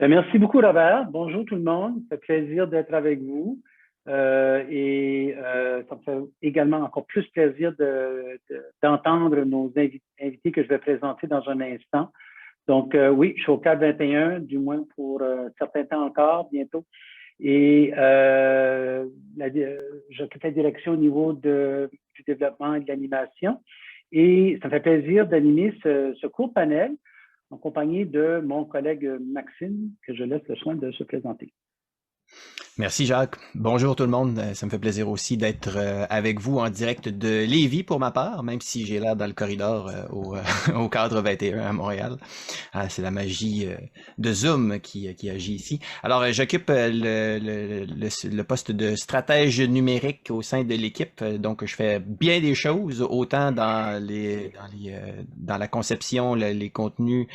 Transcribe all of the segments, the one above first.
Merci beaucoup, Robert. Bonjour tout le monde. Ça fait plaisir d'être avec vous. Ça me fait également encore plus plaisir d'entendre nos invités que je vais présenter dans un instant. Donc, oui, je suis au cadre 21, du moins pour certains temps encore, bientôt. Et j'occupe la direction au niveau du développement et de l'animation. Et ça me fait plaisir d'animer ce court panel en compagnie de mon collègue Maxime, que je laisse le soin de se présenter. Merci Jacques. Bonjour tout le monde. Ça me fait plaisir aussi d'être avec vous en direct de Lévis pour ma part, même si j'ai l'air dans le corridor au cadre 21 à Montréal. C'est la magie de Zoom qui agit ici. Alors, j'occupe le poste de stratège numérique au sein de l'équipe. Donc, je fais bien des choses, autant dans la conception, les contenus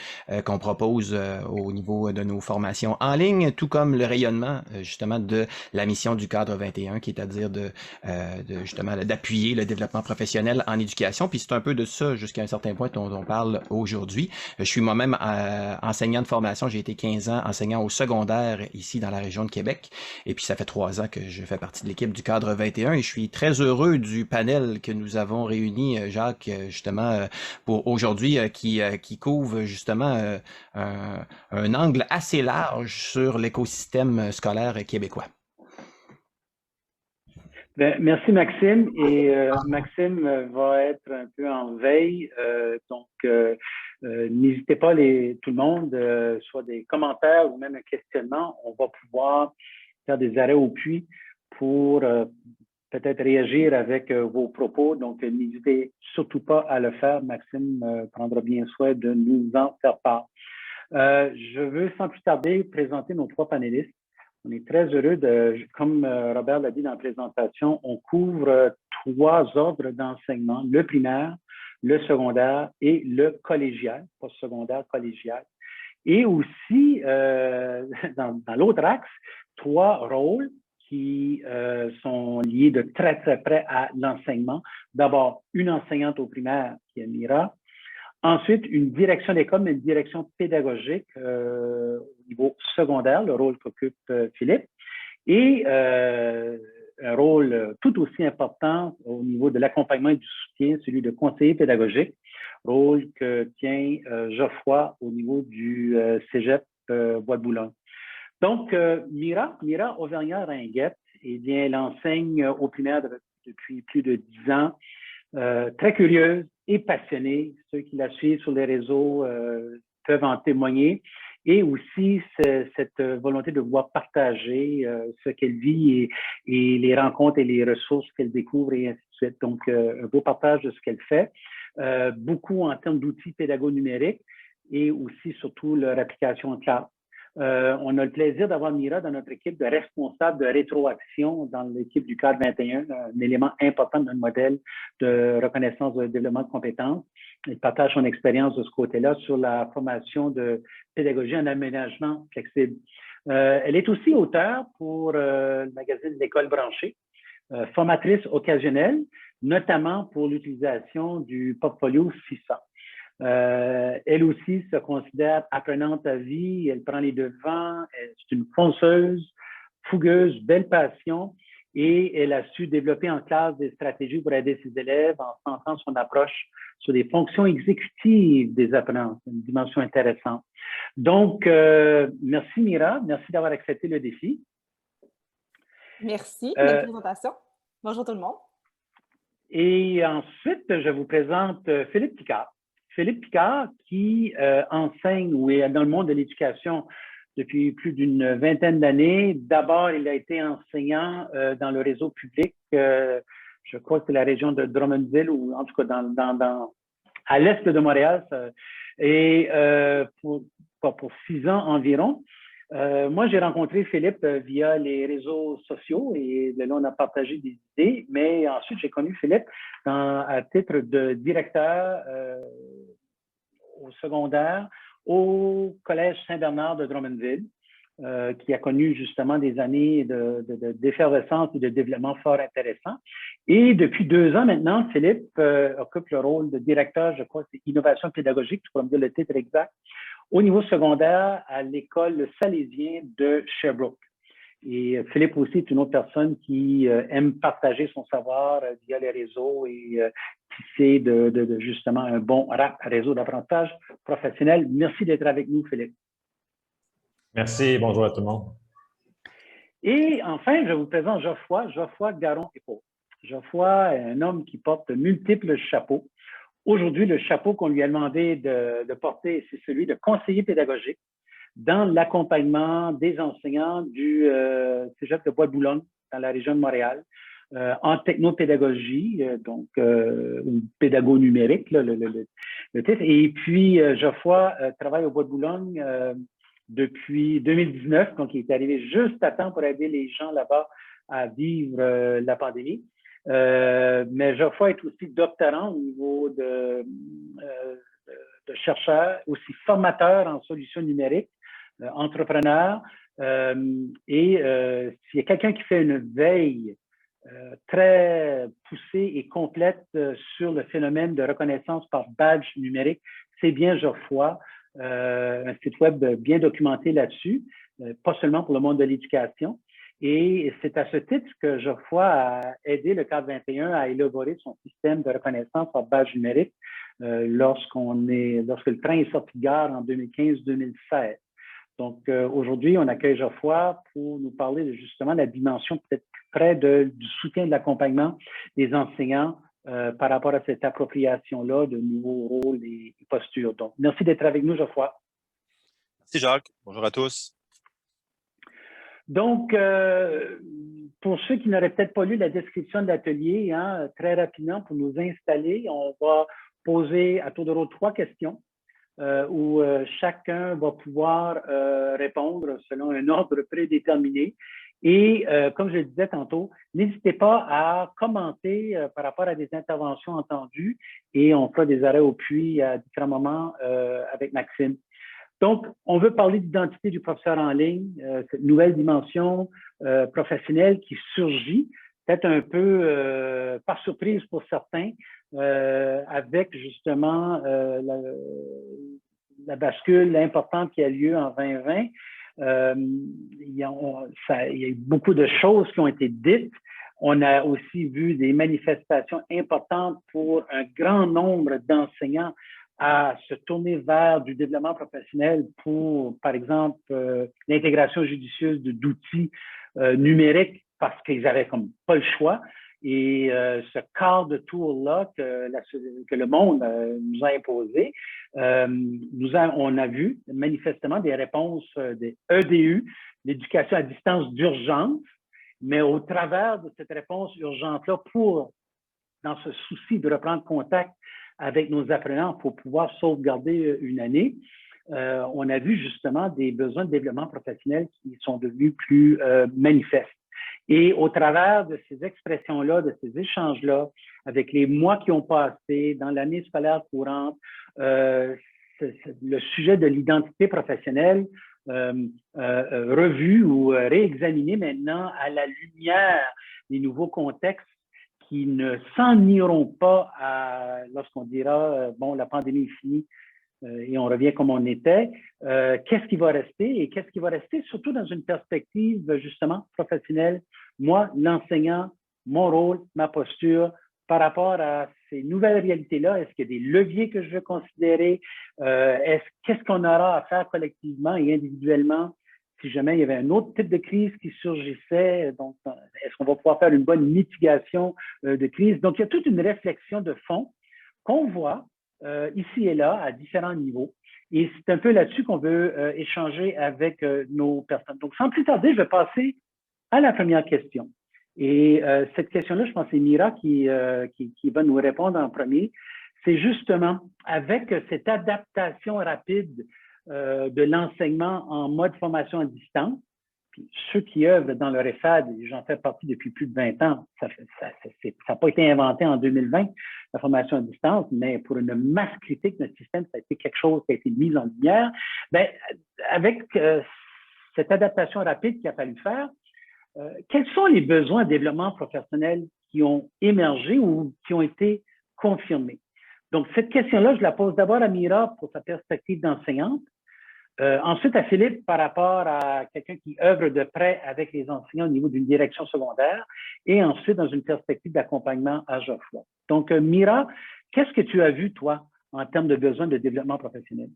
qu'on propose au niveau de nos formations en ligne, tout comme le rayonnement, justement, de la mission du cadre 21, qui est à dire justement d'appuyer le développement professionnel en éducation. Puis c'est un peu de ça, jusqu'à un certain point, dont on parle aujourd'hui. Je suis moi-même enseignant de formation. J'ai été 15 ans enseignant au secondaire ici dans la région de Québec. Et puis ça fait 3 ans que je fais partie de l'équipe du cadre 21 et je suis très heureux du panel que nous avons réuni, Jacques, justement, pour aujourd'hui, qui couvre justement un angle assez large sur l'écosystème scolaire québécois. Bien, merci Maxime. Et Maxime va être un peu en veille. N'hésitez pas tout le monde, soit des commentaires ou même un questionnement. On va pouvoir faire des arrêts au puits pour peut-être réagir avec vos propos. Donc, n'hésitez surtout pas à le faire. Maxime prendra bien soin de nous en faire part. Je veux sans plus tarder présenter nos 3 panélistes. On est très heureux comme Robert l'a dit dans la présentation, on couvre 3 ordres d'enseignement, le primaire, le secondaire et le collégial, post-secondaire, collégial. Et aussi, dans l'autre axe, 3 rôles qui sont liés de très, très près à l'enseignement. D'abord, une enseignante au primaire qui est Mira. Ensuite, une direction d'école, mais une direction pédagogique au niveau secondaire, le rôle qu'occupe Philippe, et un rôle tout aussi important au niveau de l'accompagnement et du soutien, celui de conseiller pédagogique, rôle que tient Geoffroy au niveau du Cégep Bois-de-Boulogne. Donc, Mira Auvergnat-Ringuette, eh bien, elle enseigne au primaire depuis plus de 10 ans. Très curieuse et passionnée. Ceux qui la suivent sur les réseaux peuvent en témoigner. Et aussi cette volonté de pouvoir partager ce qu'elle vit et les rencontres et les ressources qu'elle découvre et ainsi de suite. Donc, un beau partage de ce qu'elle fait. Beaucoup en termes d'outils pédago-numériques et aussi surtout leur application en classe. On a le plaisir d'avoir Mira dans notre équipe de responsable de rétroaction dans l'équipe du cadre 21, un élément important de notre modèle de reconnaissance de développement de compétences. Elle partage son expérience de ce côté-là sur la formation de pédagogie en aménagement flexible. Elle est aussi auteure pour le magazine L'École branchée, formatrice occasionnelle, notamment pour l'utilisation du portfolio FISA. Elle aussi se considère apprenante à vie, elle prend les devants, c'est une fonceuse, fougueuse, belle passion et elle a su développer en classe des stratégies pour aider ses élèves en centrant son approche sur les fonctions exécutives des apprenants. C'est une dimension intéressante. Donc, merci Mira, merci d'avoir accepté le défi. Merci de la présentation. Bonjour tout le monde. Et ensuite, je vous présente Philippe Picard. Philippe Picard qui enseigne ou est dans le monde de l'éducation depuis plus d'une vingtaine d'années. D'abord, il a été enseignant dans le réseau public, je crois que c'est la région de Drummondville ou en tout cas à l'est de Montréal, et pour 6 ans environ. Moi, j'ai rencontré Philippe via les réseaux sociaux et là, on a partagé des idées, mais ensuite, j'ai connu Philippe à titre de directeur au secondaire au Collège Saint-Bernard de Drummondville, qui a connu justement des années d'effervescence et de développement fort intéressant. Et depuis 2 ans maintenant, Philippe occupe le rôle de directeur, je crois, c'est innovation pédagogique, tu pourras me dire le titre exact, au niveau secondaire à l'école Salésien de Sherbrooke. Et Philippe aussi est une autre personne qui aime partager son savoir via les réseaux et tisser justement un bon réseau d'apprentissage professionnel. Merci d'être avec nous, Philippe. Merci, bonjour à tout le monde. Et enfin, je vous présente Geoffroy Garon-Épaule. Geoffroy est un homme qui porte multiples chapeaux. Aujourd'hui, le chapeau qu'on lui a demandé de porter, c'est celui de conseiller pédagogique dans l'accompagnement des enseignants du Cégep de Bois-de-Boulogne, dans la région de Montréal, en technopédagogie, donc une pédago numérique, là, le titre. Et puis, Geoffroy travaille au Bois-de-Boulogne depuis 2019, donc il est arrivé juste à temps pour aider les gens là-bas à vivre la pandémie. Mais Geoffroy est aussi doctorant au niveau de chercheur, aussi formateur en solutions numériques, entrepreneur. Et s'il y a quelqu'un qui fait une veille très poussée et complète sur le phénomène de reconnaissance par badge numérique, c'est bien Geoffroy. Un site web bien documenté là-dessus, pas seulement pour le monde de l'éducation. Et c'est à ce titre que Geoffroy a aidé le cadre 21 à élaborer son système de reconnaissance par badge numérique lorsque le train est sorti de gare en 2015-2016. Donc, aujourd'hui, on accueille Geoffroy pour nous parler de justement la dimension peut-être plus près du soutien de l'accompagnement des enseignants par rapport à cette appropriation-là de nouveaux rôles et postures. Donc, merci d'être avec nous, Geoffroy. Merci, Jacques. Bonjour à tous. Donc, pour ceux qui n'auraient peut-être pas lu la description de l'atelier, hein, très rapidement, pour nous installer, on va poser à tour de rôle 3 questions où chacun va pouvoir répondre selon un ordre prédéterminé. Et comme je le disais tantôt, n'hésitez pas à commenter par rapport à des interventions entendues et on fera des arrêts au puits à différents moments avec Maxime. Donc, on veut parler d'identité du professeur en ligne, cette nouvelle dimension professionnelle qui surgit, peut-être un peu par surprise pour certains, avec justement la bascule importante qui a lieu en 2020. Il y a eu beaucoup de choses qui ont été dites. On a aussi vu des manifestations importantes pour un grand nombre d'enseignants à se tourner vers du développement professionnel pour, par exemple, l'intégration judicieuse d'outils numériques parce qu'ils n'avaient comme pas le choix. Et ce quart de tour-là que le monde nous a imposé, on a vu manifestement des réponses des EDU, l'éducation à distance d'urgence, mais au travers de cette réponse urgente-là, dans ce souci de reprendre contact avec nos apprenants pour pouvoir sauvegarder une année, on a vu justement des besoins de développement professionnel qui sont devenus plus manifestes. Et au travers de ces expressions-là, de ces échanges-là, avec les mois qui ont passé dans l'année scolaire courante, le sujet de l'identité professionnelle revu ou réexaminé maintenant à la lumière des nouveaux contextes qui ne s'en iront pas lorsqu'on dira bon, la pandémie est finie et on revient comme on était. Qu'est-ce qui va rester et qu'est-ce qui va rester surtout dans une perspective justement professionnelle? Moi, l'enseignant, mon rôle, ma posture par rapport à ces nouvelles réalités-là, est-ce qu'il y a des leviers que je veux considérer? Qu'est-ce qu'on aura à faire collectivement et individuellement si jamais il y avait un autre type de crise qui surgissait? Donc, est-ce qu'on va pouvoir faire une bonne mitigation de crise? Donc, il y a toute une réflexion de fond qu'on voit ici et là à différents niveaux. Et c'est un peu là-dessus qu'on veut échanger avec nos personnes. Donc, sans plus tarder, je vais passer à la première question. Et cette question-là, je pense que c'est Mira qui va nous répondre en premier. C'est justement avec cette adaptation rapide de l'enseignement en mode formation à distance. Puis ceux qui œuvrent dans le REFAD, j'en fais partie depuis plus de 20 ans, ça n'a pas été inventé en 2020, la formation à distance, mais pour une masse critique de notre système, ça a été quelque chose qui a été mis en lumière. Bien, avec cette adaptation rapide qu'il a fallu faire, quels sont les besoins de développement professionnel qui ont émergé ou qui ont été confirmés? Donc, cette question-là, je la pose d'abord à Mira pour sa perspective d'enseignante, ensuite à Philippe par rapport à quelqu'un qui œuvre de près avec les enseignants au niveau d'une direction secondaire, et ensuite dans une perspective d'accompagnement à Geoffroy. Donc, Mira, qu'est-ce que tu as vu, toi, en termes de besoins de développement professionnel?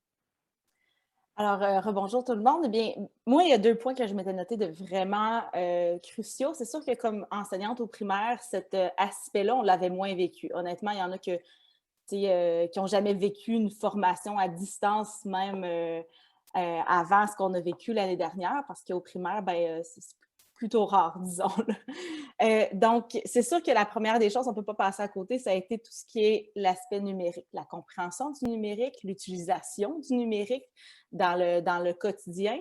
Alors, rebonjour tout le monde. Eh bien, moi, il y a 2 points que je m'étais notés de vraiment cruciaux. C'est sûr que comme enseignante au primaire, cet aspect-là, on l'avait moins vécu. Honnêtement, il y en a qui n'ont jamais vécu une formation à distance, même avant ce qu'on a vécu l'année dernière, parce qu'au primaire, c'est plutôt rare, disons. Donc, c'est sûr que la première des choses, on ne peut pas passer à côté, ça a été tout ce qui est l'aspect numérique, la compréhension du numérique, l'utilisation du numérique dans le quotidien,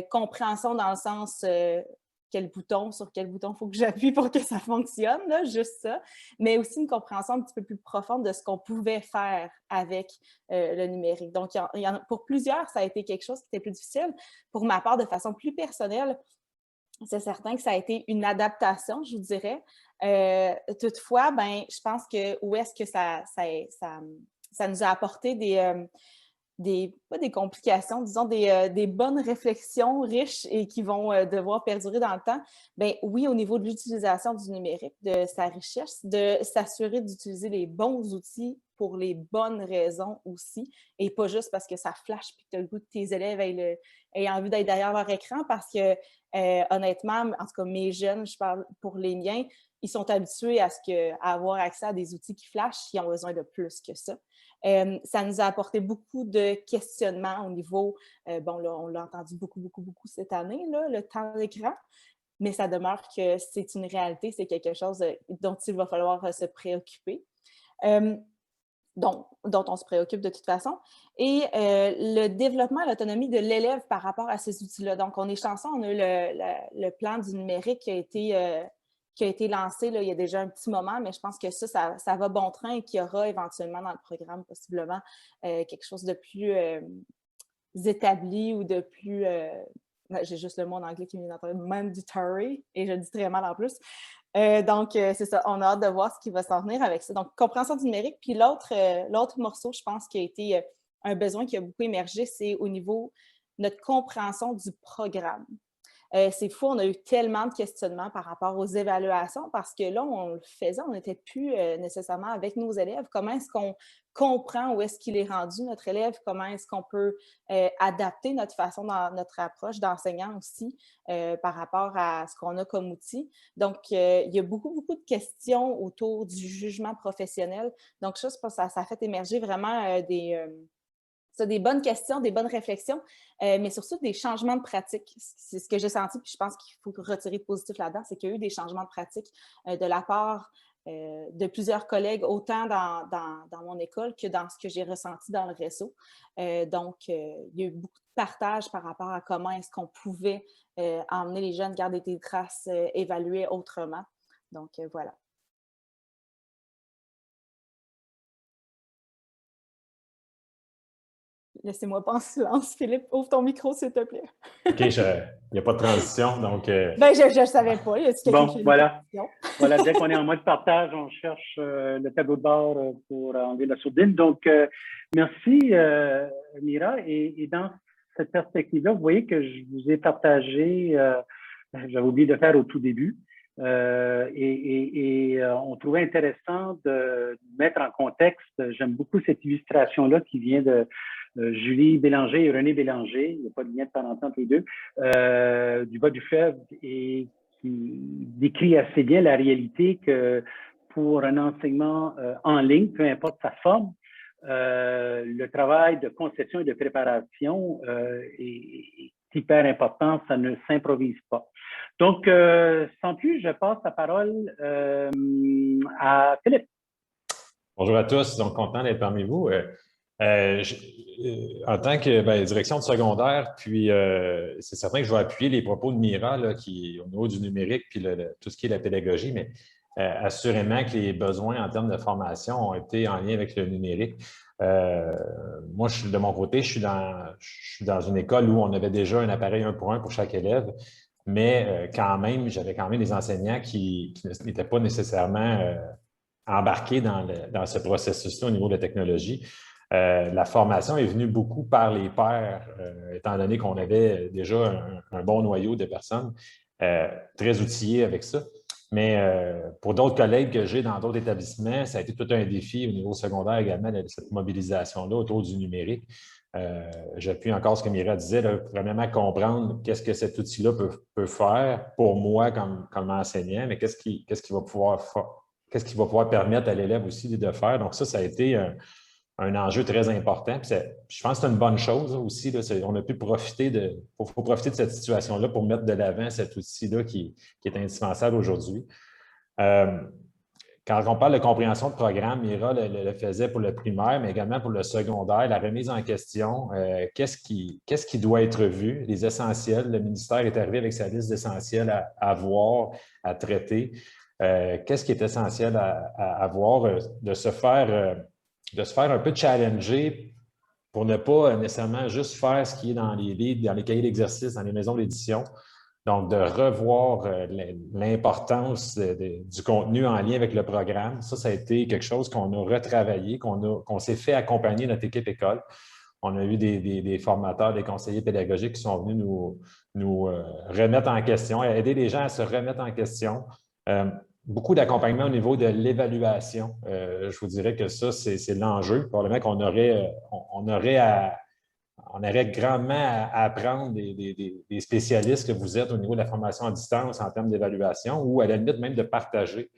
compréhension dans le sens sur quel bouton il faut que j'appuie pour que ça fonctionne, là, juste ça, mais aussi une compréhension un petit peu plus profonde de ce qu'on pouvait faire avec le numérique. Donc, pour plusieurs, ça a été quelque chose qui était plus difficile. Pour ma part, de façon plus personnelle, c'est certain que ça a été une adaptation, je vous dirais. Toutefois, je pense que où est-ce que ça nous a apporté pas des complications, disons des bonnes réflexions riches et qui vont devoir perdurer dans le temps. Oui, au niveau de l'utilisation du numérique, de sa richesse, de s'assurer d'utiliser les bons outils pour les bonnes raisons aussi, et pas juste parce que ça flash et que tu as le goût de tes élèves aient envie d'être derrière leur écran, parce que honnêtement, en tout cas mes jeunes, je parle pour les miens, ils sont habitués à avoir accès à des outils qui flashent, ils ont besoin de plus que ça. Ça nous a apporté beaucoup de questionnements au niveau, là, on l'a entendu beaucoup cette année, là, le temps d'écran, mais ça demeure que c'est une réalité, c'est quelque chose dont il va falloir se préoccuper, dont on se préoccupe de toute façon. Et le développement, l'autonomie de l'élève par rapport à ces outils-là. Donc, on est chanceux, on a eu le plan du numérique qui a été lancé là, il y a déjà un petit moment, mais je pense que ça va bon train et qu'il y aura éventuellement dans le programme possiblement quelque chose de plus établi ou de plus... j'ai juste le mot en anglais qui me vient d'entendre, mandatory, et je le dis très mal en plus. Donc, c'est ça, on a hâte de voir ce qui va s'en venir avec ça. Donc, compréhension du numérique. Puis l'autre morceau, je pense, qui a été un besoin qui a beaucoup émergé, c'est au niveau de notre compréhension du programme. C'est fou, on a eu tellement de questionnements par rapport aux évaluations parce que là, on le faisait, on n'était plus nécessairement avec nos élèves. Comment est-ce qu'on comprend où est-ce qu'il est rendu, notre élève? Comment est-ce qu'on peut adapter notre façon, notre approche d'enseignant aussi par rapport à ce qu'on a comme outil? Donc, il y a beaucoup de questions autour du jugement professionnel. Donc, je pense que ça a fait émerger vraiment des bonnes questions, des bonnes réflexions, mais surtout des changements de pratique. C'est ce que j'ai senti, puis je pense qu'il faut retirer de positif là-dedans, c'est qu'il y a eu des changements de pratique de la part de plusieurs collègues, autant dans mon école que dans ce que j'ai ressenti dans le réseau. Donc, il y a eu beaucoup de partage par rapport à comment est-ce qu'on pouvait emmener les jeunes, garder des traces, évaluer autrement. Donc, voilà. Laissez-moi pas en silence. Philippe, ouvre ton micro, s'il te plaît. OK, il n'y a pas de transition, donc... je ne savais pas. Y a quelqu'un qui a voilà. Voilà, dès qu'on est en mode partage, on cherche le tableau de bord pour enlever la sourdine. Donc, merci, Mira. Et dans cette perspective-là, vous voyez que je vous ai partagé, j'avais oublié de faire au tout début, on trouvait intéressant de mettre en contexte, j'aime beaucoup cette illustration-là qui vient de Julie Bélanger et René Bélanger, il n'y a pas de lien de parenté entre les deux, du bas du fleuve, et qui décrit assez bien la réalité que pour un enseignement en ligne, peu importe sa forme, le travail de conception et de préparation est hyper important, ça ne s'improvise pas. Donc, sans plus, je passe la parole à Philippe. Bonjour à tous, donc content d'être parmi vous. En tant que direction de secondaire, puis c'est certain que je vais appuyer les propos de Mira là, qui, au niveau du numérique, puis tout ce qui est la pédagogie, mais assurément que les besoins en termes de formation ont été en lien avec le numérique. Moi, de mon côté, je suis dans une école où on avait déjà un appareil 1 pour chaque élève, mais quand même, j'avais quand même des enseignants qui n'étaient pas nécessairement embarqués dans ce processus-là au niveau de la technologie. La formation est venue beaucoup par les pairs, étant donné qu'on avait déjà un bon noyau de personnes très outillées avec ça. Mais pour d'autres collègues que j'ai dans d'autres établissements, ça a été tout un défi au niveau secondaire également, cette mobilisation-là autour du numérique. J'appuie encore ce que Mira disait, là, premièrement comprendre qu'est-ce que cet outil-là peut faire pour moi comme enseignant, mais qu'est-ce qu'il va pouvoir permettre à l'élève aussi de faire. Donc ça a été un enjeu très important. Puis je pense que c'est une bonne chose aussi. Là, on a pu profiter faut profiter de cette situation-là pour mettre de l'avant cet outil-là qui est indispensable aujourd'hui. Quand on parle de compréhension de programme, Mira le faisait pour le primaire, mais également pour le secondaire, la remise en question, qu'est-ce qui doit être vu, les essentiels. Le ministère est arrivé avec sa liste d'essentiels à voir, à traiter. Qu'est-ce qui est essentiel à voir, de se faire un peu challenger pour ne pas nécessairement juste faire ce qui est dans les livres, dans les cahiers d'exercice, dans les maisons d'édition. Donc, de revoir l'importance du contenu en lien avec le programme. Ça a été quelque chose qu'on a retravaillé, qu'on s'est fait accompagner notre équipe école. On a eu des formateurs, des conseillers pédagogiques qui sont venus nous remettre en question, aider les gens à se remettre en question. Beaucoup d'accompagnement au niveau de l'évaluation. Je vous dirais que ça, c'est l'enjeu. Probablement qu'on on aurait grandement à apprendre des spécialistes que vous êtes au niveau de la formation à distance en termes d'évaluation ou à la limite même de partager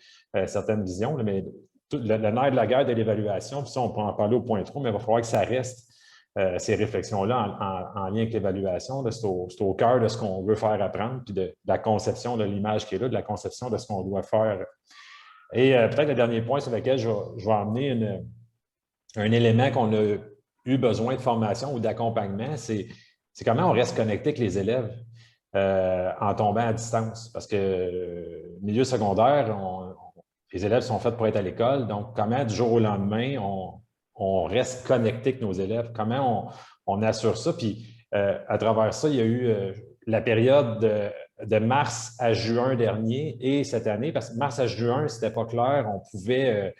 certaines visions. Mais le nerf de la guerre de l'évaluation, puis ça, on peut en parler au point trop, mais il va falloir que ça reste ces réflexions-là en lien avec l'évaluation. C'est au cœur de ce qu'on veut faire apprendre, puis de la conception de l'image qui est là, de la conception de ce qu'on doit faire. Et peut-être le dernier point sur lequel je vais emmener un élément qu'on a eu besoin de formation ou d'accompagnement, c'est comment on reste connecté avec les élèves en tombant à distance. Parce que milieu secondaire, les élèves sont faits pour être à l'école. Donc, comment du jour au lendemain, on reste connecté avec nos élèves? Comment on assure ça? Puis, à travers ça, il y a eu la période de mars à juin dernier et cette année, parce que mars à juin, c'était pas clair, on pouvait...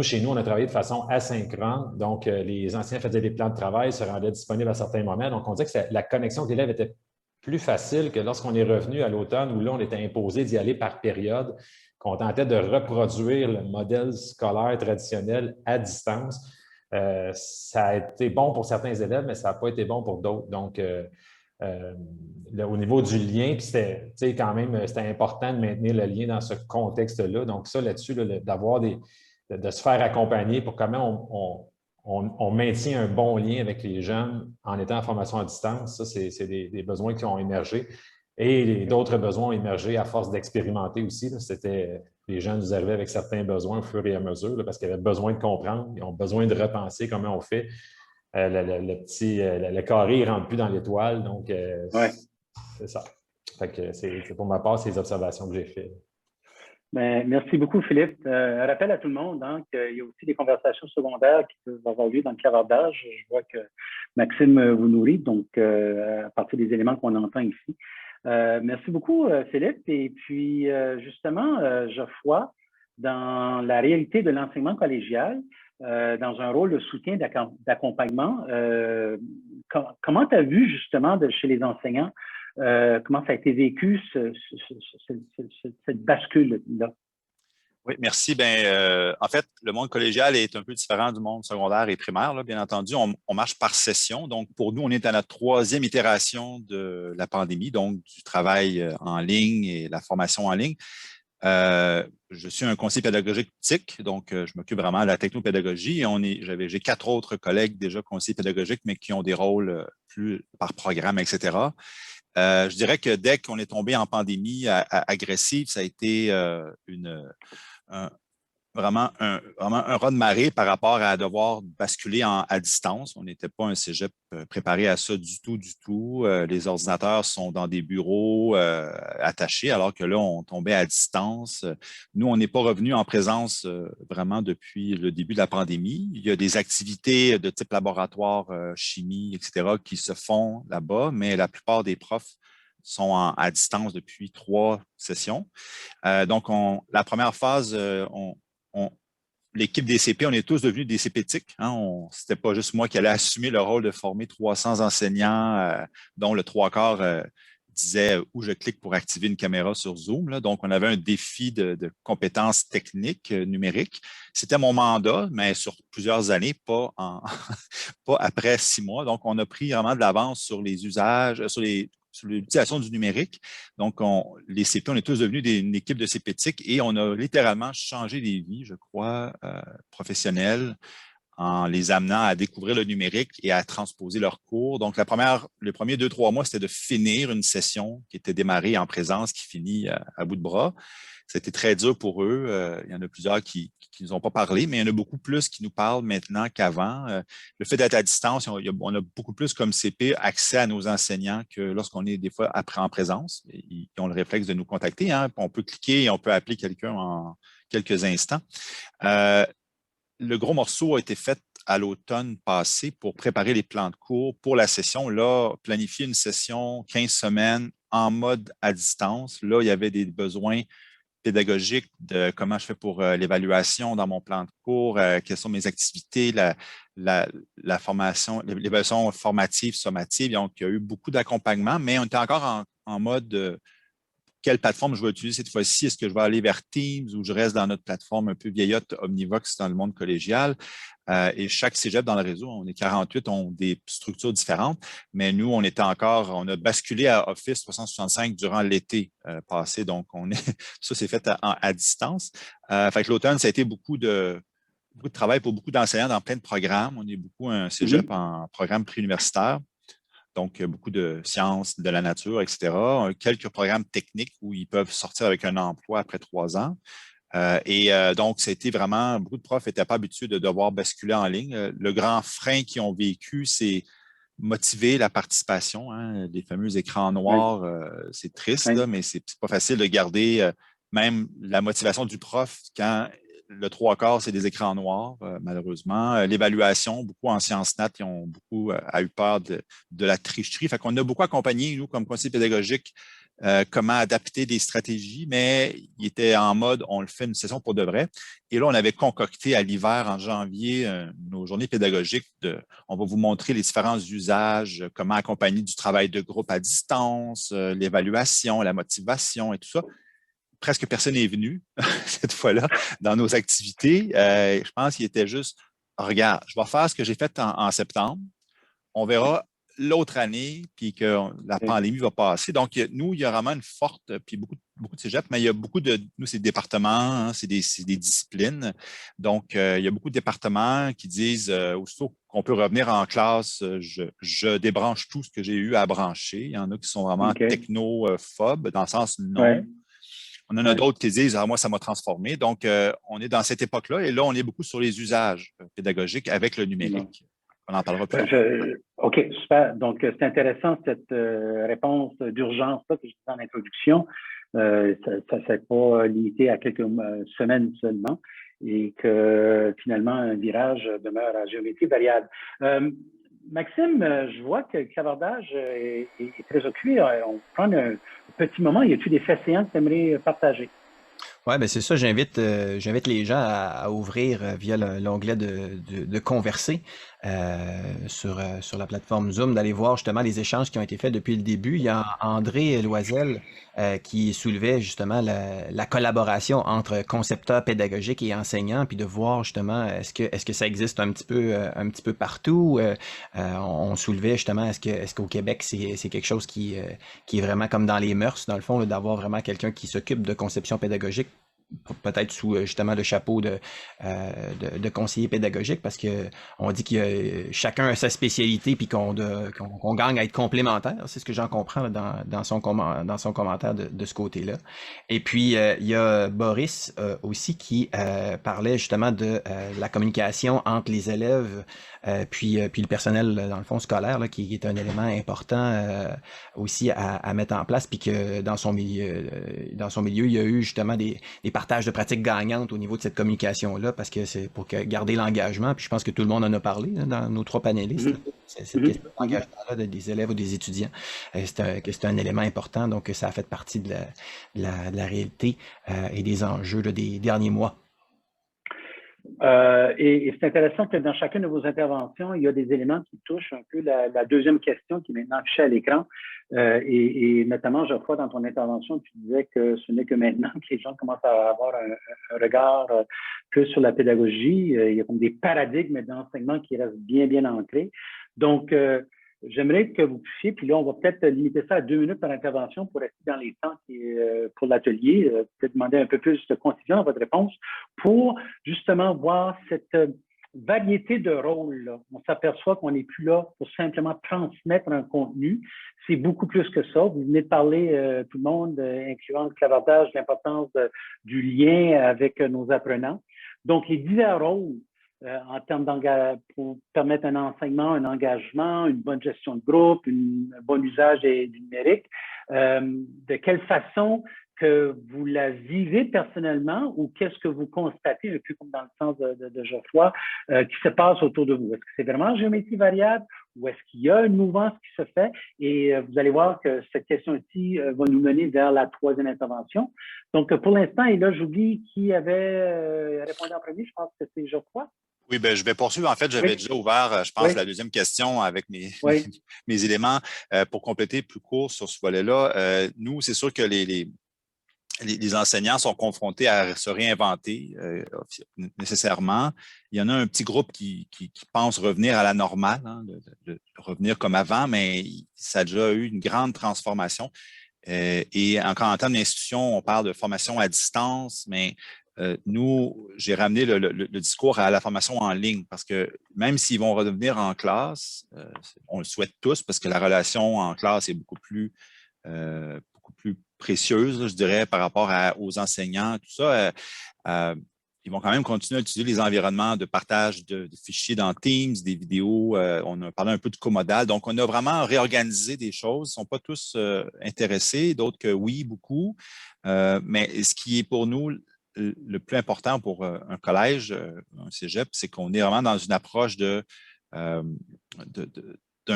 chez nous, on a travaillé de façon asynchrone. Donc, les anciens faisaient des plans de travail, se rendaient disponibles à certains moments. Donc, on disait que la connexion d'élèves était plus facile que lorsqu'on est revenu à l'automne où là, on était imposé d'y aller par période, qu'on tentait de reproduire le modèle scolaire traditionnel à distance. Ça a été bon pour certains élèves, mais ça n'a pas été bon pour d'autres. Donc, au niveau du lien, puis c'était quand même c'était important de maintenir le lien dans ce contexte-là. Donc, ça, là-dessus, d'avoir de se faire accompagner pour comment on maintient un bon lien avec les jeunes en étant en formation à distance. Ça, c'est des besoins qui ont émergé. Et d'autres besoins ont émergé à force d'expérimenter aussi. C'était les jeunes nous arrivaient avec certains besoins au fur et à mesure parce qu'ils avaient besoin de comprendre, ils ont besoin de repenser comment on fait. Le carré ne rentre plus dans l'étoile. Donc, c'est ça. Fait que pour ma part, c'est les observations que j'ai faites. Ben, merci beaucoup, Philippe. Un rappel à tout le monde qu'il y a aussi des conversations secondaires qui peuvent avoir lieu dans le clavardage. Je vois que Maxime vous nourrit, donc à partir des éléments qu'on entend ici. Merci beaucoup, Philippe. Et puis, justement, Geoffroy, dans la réalité de l'enseignement collégial, dans un rôle de soutien, d'accompagnement, comment tu as vu justement chez les enseignants comment ça a été vécu, cette bascule-là? Oui, merci. En fait, le monde collégial est un peu différent du monde secondaire et primaire. Là, bien entendu, on marche par session. Donc, pour nous, on est à la 3e itération de la pandémie, donc du travail en ligne et la formation en ligne. Je suis un conseiller pédagogique TIC, donc je m'occupe vraiment de la technopédagogie. Et j'ai 4 autres collègues déjà conseillers pédagogiques, mais qui ont des rôles plus par programme, etc. Je dirais que dès qu'on est tombé en pandémie agressive, ça a été vraiment un raz-de-marée par rapport à devoir basculer à distance. On n'était pas un cégep préparé à ça du tout. Les ordinateurs sont dans des bureaux attachés, alors que là, on tombait à distance. Nous, on n'est pas revenu en présence vraiment depuis le début de la pandémie. Il y a des activités de type laboratoire, chimie, etc., qui se font là-bas, mais la plupart des profs sont à distance depuis 3 sessions. Donc, la première phase, l'équipe des CP, on est tous devenus des CPtiques. Hein? C'était pas juste moi qui allais assumer le rôle de former 300 enseignants, dont le 3/4 disait où je clique pour activer une caméra sur Zoom. Là. Donc, on avait un défi de compétences techniques numériques. C'était mon mandat, mais sur plusieurs années, pas après 6 mois. Donc, on a pris vraiment de l'avance sur les usages, sur l'utilisation du numérique. Donc, les CP, on est tous devenus une équipe de CPtiques et on a littéralement changé des vies, je crois, professionnelles en les amenant à découvrir le numérique et à transposer leurs cours. Donc, les premiers 2-3 mois, c'était de finir une session qui était démarrée en présence, qui finit à bout de bras. C'était très dur pour eux. Il y en a plusieurs qui nous ont pas parlé, mais il y en a beaucoup plus qui nous parlent maintenant qu'avant. Le fait d'être à distance, on a beaucoup plus comme CP accès à nos enseignants que lorsqu'on est des fois après en présence. Ils ont le réflexe de nous contacter. Hein. On peut cliquer et on peut appeler quelqu'un en quelques instants. Le gros morceau a été fait à l'automne passé pour préparer les plans de cours pour la session. Là, planifier une session 15 semaines en mode à distance. Là, il y avait des besoins pédagogiques de comment je fais pour l'évaluation dans mon plan de cours, quelles sont mes activités, la formation, l'évaluation formative, sommative. Donc, il y a eu beaucoup d'accompagnement, mais on était encore en mode quelle plateforme je vais utiliser cette fois-ci? Est-ce que je vais aller vers Teams ou je reste dans notre plateforme un peu vieillotte Omnivox dans le monde collégial? Et chaque cégep dans le réseau, on est 48, ont des structures différentes, mais nous, on a basculé à Office 365 durant l'été passé, donc ça c'est fait à distance. Fait que l'automne, ça a été beaucoup de travail pour beaucoup d'enseignants dans plein de programmes. On est beaucoup un cégep en programme préuniversitaire. Donc, beaucoup de sciences, de la nature, etc. Quelques programmes techniques où ils peuvent sortir avec un emploi après 3 ans. Donc, c'était vraiment, beaucoup de profs n'étaient pas habitués de devoir basculer en ligne. Le grand frein qu'ils ont vécu, c'est motiver la participation. Hein. Les fameux écrans noirs, c'est triste, là, mais c'est pas facile de garder même la motivation du prof quand le 3/4, c'est des écrans noirs, malheureusement. L'évaluation, beaucoup en sciences nat, ils ont beaucoup eu peur de la tricherie. Fait qu'on a beaucoup accompagné, nous, comme conseiller pédagogique, comment adapter des stratégies, mais il était en mode, on le fait une session pour de vrai. Et là, on avait concocté à l'hiver, en janvier, nos journées pédagogiques. On va vous montrer les différents usages, comment accompagner du travail de groupe à distance, l'évaluation, la motivation et tout ça. Presque personne n'est venu cette fois-là dans nos activités. Je pense qu'il était juste, regarde, je vais faire ce que j'ai fait en septembre. On verra l'autre année, puis que la pandémie va passer. Donc, nous, il y a vraiment une forte, puis beaucoup de cégeps, mais il y a beaucoup nous, c'est des départements, hein, c'est des disciplines. Donc, il y a beaucoup de départements qui disent, aussitôt qu'on peut revenir en classe, je débranche tout ce que j'ai eu à brancher. Il y en a qui sont vraiment technophobes, dans le sens non. Ouais. On en a d'autres qui disent, moi, ça m'a transformé. Donc, on est dans cette époque-là et là, on est beaucoup sur les usages pédagogiques avec le numérique. On en parlera plus tard. OK, super. Donc, c'est intéressant cette réponse d'urgence-là que je disais en introduction. Ça ne s'est pas limité à quelques semaines seulement et que finalement, un virage demeure à géométrie variable. Maxime, je vois que le clavardage est très occupé. On prend un petit moment. Y a-t-il des faits séants que tu aimerais partager? Oui, ben c'est ça, j'invite les gens à ouvrir via l'onglet de converser sur la plateforme Zoom, d'aller voir justement les échanges qui ont été faits depuis le début. Il y a André Loisel qui soulevait justement la collaboration entre concepteurs pédagogiques et enseignants, puis de voir justement est-ce que ça existe un petit peu partout. On soulevait justement est-ce qu'au Québec c'est quelque chose qui est vraiment comme dans les mœurs, dans le fond, d'avoir vraiment quelqu'un qui s'occupe de conception pédagogique peut-être sous justement le chapeau de conseiller pédagogique, parce que on dit que chacun a sa spécialité puis qu'on gagne à être complémentaire. C'est ce que j'en comprends là, dans son commentaire de ce côté-là. Et puis, il y a Boris aussi qui parlait justement de la communication entre les élèves puis le personnel, dans le fond, scolaire, là, qui est un élément important aussi à mettre en place, puis que dans son milieu, il y a eu justement des partages de pratiques gagnantes au niveau de cette communication-là, parce que c'est pour garder l'engagement, puis je pense que tout le monde en a parlé là, dans nos 3 panélistes, là, cette question d'engagement-là des élèves ou des étudiants, c'est un élément important, donc ça a fait partie de la réalité et des enjeux là, des derniers mois. Et c'est intéressant que dans chacune de vos interventions, il y a des éléments qui touchent un peu la deuxième question qui est maintenant affichée à l'écran. Et notamment, je crois, dans ton intervention, tu disais que ce n'est que maintenant que les gens commencent à avoir un regard plus sur la pédagogie. Il y a comme des paradigmes d'enseignement qui restent bien ancrés. Donc, j'aimerais que vous puissiez, puis là, on va peut-être limiter ça à 2 minutes par intervention pour rester dans les temps pour l'atelier, peut-être demander un peu plus de concision à votre réponse pour justement voir cette variété de rôles. Là. On s'aperçoit qu'on n'est plus là pour simplement transmettre un contenu. C'est beaucoup plus que ça. Vous venez de parler, tout le monde, incluant le clavardage, l'importance du lien avec nos apprenants. Donc, les divers rôles en termes pour permettre un enseignement, un engagement, une bonne gestion de groupe, un bon usage du numérique. De quelle façon que vous la vivez personnellement ou qu'est-ce que vous constatez, un peu comme dans le sens de Geoffroy, qui se passe autour de vous? Est-ce que c'est vraiment géométrie variable ou est-ce qu'il y a une mouvance qui se fait? Et vous allez voir que cette question-ci va nous mener vers la 3e intervention. Donc, pour l'instant, et là, j'oublie qui avait répondu en premier. Je pense que c'est Geoffroy. Oui, ben, je vais poursuivre. En fait, j'avais déjà ouvert, je pense, la deuxième question avec mes éléments pour compléter plus court sur ce volet-là. Nous, c'est sûr que les enseignants sont confrontés à se réinventer nécessairement. Il y en a un petit groupe qui pense revenir à la normale, hein, de revenir comme avant, mais ça a déjà eu une grande transformation. Et encore en termes d'institution, on parle de formation à distance, mais nous, j'ai ramené le discours à la formation en ligne parce que même s'ils vont revenir en classe, on le souhaite tous parce que la relation en classe est beaucoup plus précieuse, je dirais, par rapport aux enseignants, tout ça. Ils vont quand même continuer à utiliser les environnements de partage de fichiers dans Teams, des vidéos. On a parlé un peu de comodal. Donc, on a vraiment réorganisé des choses. Ils ne sont pas tous intéressés, d'autres que oui, beaucoup. Mais ce qui est pour nous le plus important pour un collège, un cégep, c'est qu'on est vraiment dans une approche d'un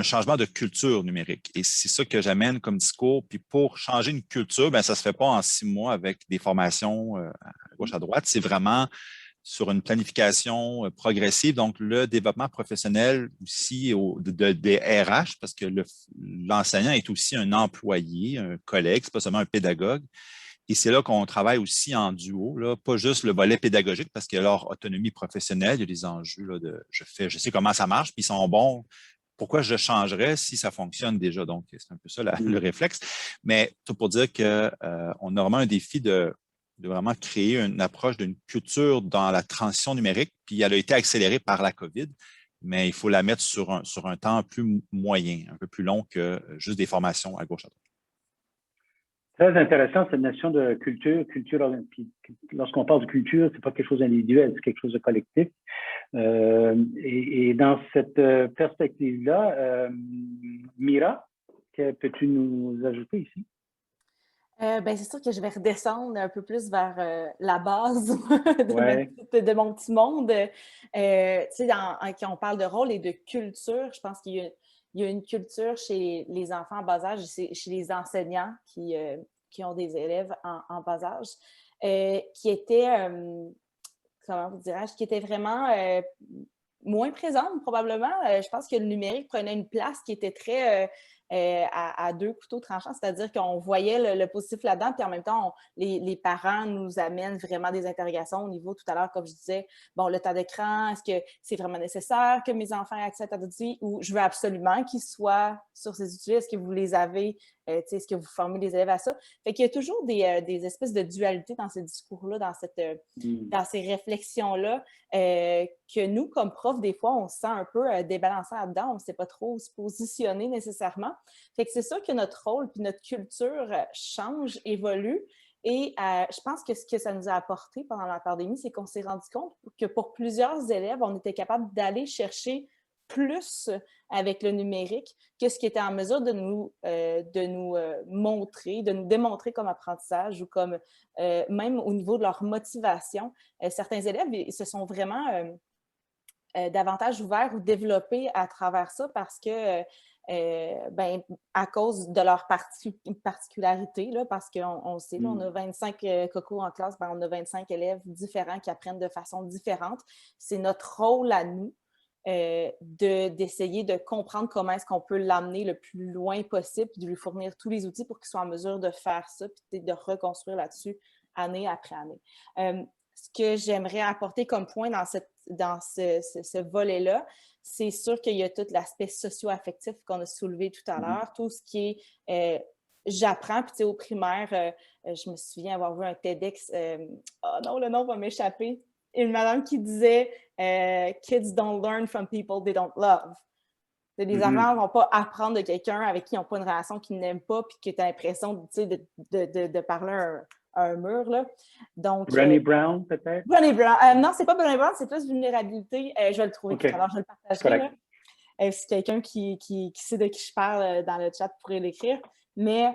changement de culture numérique. Et c'est ça que j'amène comme discours. Puis pour changer une culture, bien, ça ne se fait pas en 6 mois avec des formations à gauche, à droite. C'est vraiment sur une planification progressive. Donc, le développement professionnel aussi des RH, parce que l'enseignant est aussi un employé, un collègue, ce n'est pas seulement un pédagogue. Et c'est là qu'on travaille aussi en duo, là, pas juste le volet pédagogique, parce qu'il y a leur autonomie professionnelle, il y a des enjeux là, je sais comment ça marche, puis ils sont bons. Pourquoi je changerais si ça fonctionne déjà? Donc, c'est un peu ça le réflexe. Mais tout pour dire qu'on a vraiment un défi de vraiment créer une approche d'une culture dans la transition numérique, puis elle a été accélérée par la COVID, mais il faut la mettre sur un temps plus moyen, un peu plus long que juste des formations à gauche à droite. Très intéressant, cette notion de culture. Lorsqu'on parle de culture, c'est pas quelque chose d'individuel, c'est quelque chose de collectif. Et dans cette perspective-là, Mira, peux-tu nous ajouter ici? Ben, c'est sûr que je vais redescendre un peu plus vers la base de mon petit monde. Tu sais, quand on parle de rôle et de culture, je pense qu'il y a une culture chez les enfants en bas âge, chez les enseignants qui ont des élèves en bas âge, qui était, comment vous dirais-je, qui était vraiment moins présente probablement. Je pense que le numérique prenait une place qui était très à 2 couteaux tranchants, c'est-à-dire qu'on voyait le positif là-dedans, puis en même temps, les parents nous amènent vraiment des interrogations au niveau, tout à l'heure, comme je disais, bon, le temps d'écran, est-ce que c'est vraiment nécessaire que mes enfants aient accès à ta outils ou je veux absolument qu'ils soient sur ces outils? Est-ce que vous les avez est-ce que vous formez les élèves à ça? Fait qu'il y a toujours des espèces de dualité dans ces discours-là, dans ces réflexions-là, que nous, comme profs, des fois, on se sent un peu débalancé là-dedans, on ne sait pas trop où se positionner nécessairement. Fait que c'est sûr que notre rôle puis notre culture change, évolue. Et je pense que ce que ça nous a apporté pendant la pandémie, c'est qu'on s'est rendu compte que pour plusieurs élèves, on était capable d'aller chercher plus avec le numérique que ce qui était en mesure de nous montrer, de nous démontrer comme apprentissage ou comme même au niveau de leur motivation. Certains élèves ils se sont vraiment davantage ouverts ou développés à travers ça parce que à cause de leur particularité, là, parce qu'on sait, là, on a 25 cocos en classe, on a 25 élèves différents qui apprennent de façon différente. C'est notre rôle à nous d'essayer de comprendre comment est-ce qu'on peut l'amener le plus loin possible, puis de lui fournir tous les outils pour qu'il soit en mesure de faire ça, puis de reconstruire là-dessus année après année. Ce que j'aimerais apporter comme point dans ce volet-là, c'est sûr qu'il y a tout l'aspect socio-affectif qu'on a soulevé tout à l'heure, tout ce qui est j'apprends, puis tu sais, au primaire, je me souviens avoir vu un TEDx, oh non, le nom va m'échapper, une madame qui disait Kids don't learn from people they don't love. Les enfants ne vont pas apprendre de quelqu'un avec qui ils n'ont pas une relation qu'ils n'aiment pas, puis que tu as l'impression de parler un mur. Là. Donc, Brené Brown, peut-être? Brené Brown. Non, c'est pas Brené Brown, c'est plus vulnérabilité. Je vais le trouver tout à l'heure, je le partagerai. Si quelqu'un qui sait de qui je parle dans le chat pourrait l'écrire. Mais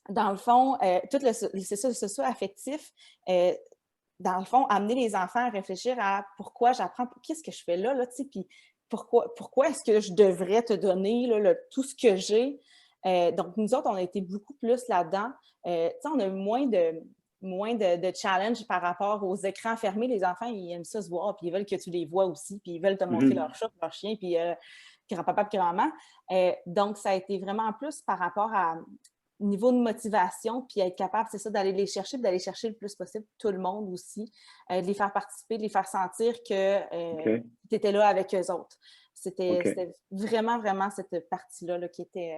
dans le fond, tout le socio-affectif, dans le fond, amener les enfants à réfléchir à pourquoi j'apprends, qu'est-ce que je fais là, tu sais, puis pourquoi est-ce que je devrais te donner là, tout ce que j'ai. Donc, nous autres, on a été beaucoup plus là-dedans. Tu sais, on a eu moins de challenge par rapport aux écrans fermés. Les enfants, ils aiment ça se voir, puis ils veulent que tu les vois aussi, puis ils veulent te montrer leur chat, leur chien, puis grand-papa, puis grand-maman. Donc, ça a été vraiment plus par rapport à niveau de motivation, puis être capable, c'est ça, d'aller les chercher, puis d'aller chercher le plus possible tout le monde aussi, de les faire participer, de les faire sentir que tu étais là avec eux autres. C'était vraiment, vraiment cette partie-là qui était...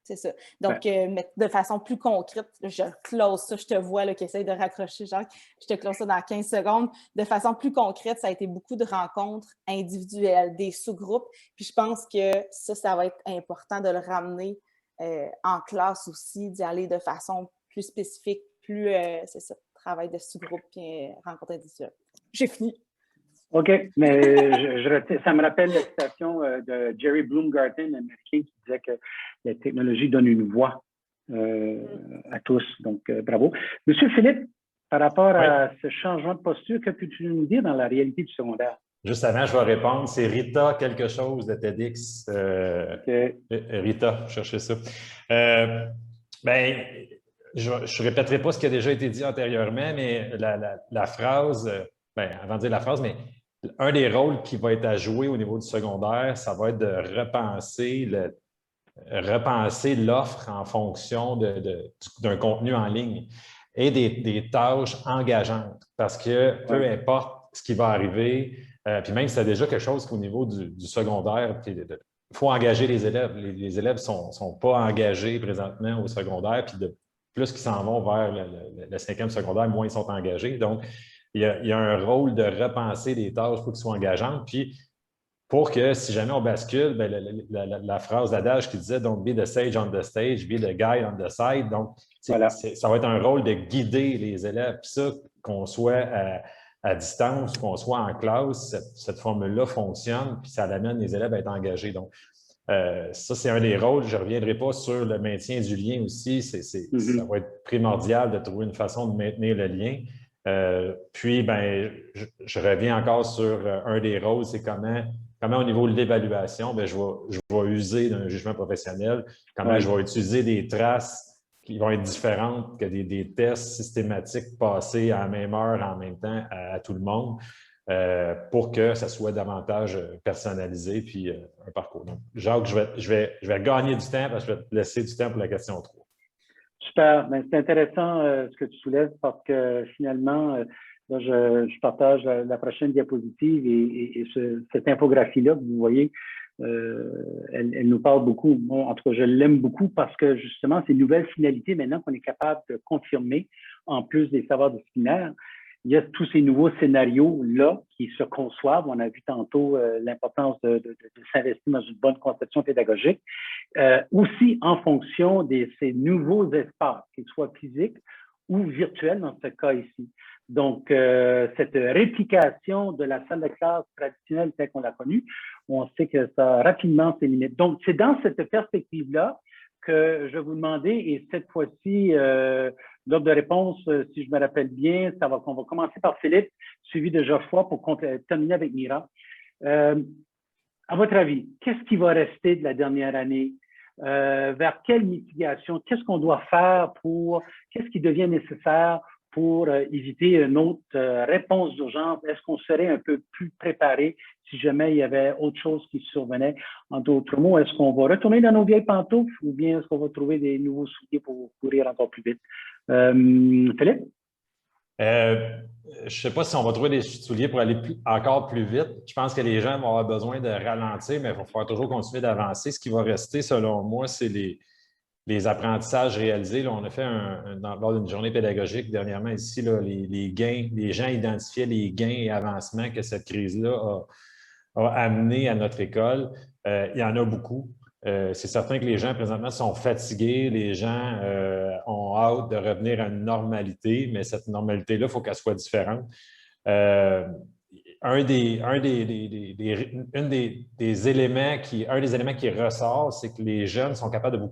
c'est ça. Donc, de façon plus concrète, je close ça, je te vois qui essaye de raccrocher, Jacques, je te close ça dans 15 secondes. De façon plus concrète, ça a été beaucoup de rencontres individuelles, des sous-groupes, puis je pense que ça va être important de le ramener en classe aussi, d'y aller de façon plus spécifique, plus, c'est ça, travail de sous-groupe et rencontre individuelle. J'ai fini. OK, mais ça me rappelle la citation de Jerry Bloomgarten, américain, qui disait que la technologie donne une voix à tous. Donc, bravo. Monsieur Philippe, par rapport à ce changement de posture, que peux-tu nous dire dans la réalité du secondaire? Juste avant, je vais répondre. C'est Rita quelque chose de TEDx. Rita, cherchez ça. Je ne répéterai pas ce qui a déjà été dit antérieurement, mais la phrase, avant de dire la phrase, mais un des rôles qui va être à jouer au niveau du secondaire, ça va être de repenser l'offre en fonction d'un contenu en ligne et des tâches engageantes. Parce que peu importe ce qui va arriver, puis même si c'est déjà quelque chose qu'au niveau du secondaire, il faut engager les élèves. Les élèves ne sont pas engagés présentement au secondaire, puis plus qu'ils s'en vont vers le 5e secondaire, moins ils sont engagés. Donc, il y a un rôle de repenser les tâches pour qu'elles soient engageantes. Puis, pour que si jamais on bascule, la phrase d'adage qui disait « Don't be the sage on the stage, be the guide on the side ». Donc, ça va être un rôle de guider les élèves. Puis ça, qu'on soit à distance, qu'on soit en classe, cette formule-là fonctionne, puis ça amène les élèves à être engagés. Donc, ça, c'est un des rôles. Je ne reviendrai pas sur le maintien du lien aussi. Ça va être primordial de trouver une façon de maintenir le lien. Puis, je reviens encore sur un des rôles, c'est comment au niveau de l'évaluation, je vais user d'un jugement professionnel, comment je vais utiliser des traces qui vont être différentes que des tests systématiques passés à la même heure, en même temps, à tout le monde, pour que ça soit davantage personnalisé, puis un parcours. Donc, Jacques, je vais gagner du temps parce que je vais te laisser du temps pour la question 3. Super. C'est intéressant ce que tu soulèves parce que finalement, là, je partage la prochaine diapositive et cette infographie-là que vous voyez elle nous parle beaucoup. Moi, en tout cas, je l'aime beaucoup parce que justement, ces nouvelles finalités, maintenant qu'on est capable de confirmer, en plus des savoirs disciplinaires, il y a tous ces nouveaux scénarios-là qui se conçoivent. On a vu tantôt l'importance de s'investir dans une bonne conception pédagogique. Aussi en fonction de ces nouveaux espaces, qu'ils soient physiques ou virtuels dans ce cas ici. Donc, cette réplication de la salle de classe traditionnelle telle qu'on l'a connue, on sait que ça a rapidement ses limites. Donc, c'est dans cette perspective-là que je vais vous demander, et cette fois-ci, l'ordre de réponse, si je me rappelle bien, on va commencer par Philippe, suivi de Geoffroy pour terminer avec Mira. À votre avis, qu'est-ce qui va rester de la dernière année? Vers quelle mitigation? Qu'est-ce qu'on doit faire qu'est-ce qui devient nécessaire pour éviter une autre réponse d'urgence? Est-ce qu'on serait un peu plus préparé si jamais il y avait autre chose qui survenait? En d'autres mots, est-ce qu'on va retourner dans nos vieilles pantoufles ou bien est-ce qu'on va trouver des nouveaux souliers pour courir encore plus vite? Philippe? Je ne sais pas si on va trouver des souliers pour aller encore plus vite. Je pense que les gens vont avoir besoin de ralentir, mais il va falloir toujours continuer d'avancer. Ce qui va rester, selon moi, c'est les apprentissages réalisés. Là, on a fait lors d'une journée pédagogique dernièrement ici, là, les gains, les gens identifiaient les gains et avancements que cette crise-là a amené à notre école. Il y en a beaucoup. C'est certain que les gens présentement sont fatigués, les gens ont hâte de revenir à une normalité, mais cette normalité-là, il faut qu'elle soit différente. Un des éléments qui ressort, c'est que les jeunes sont capables de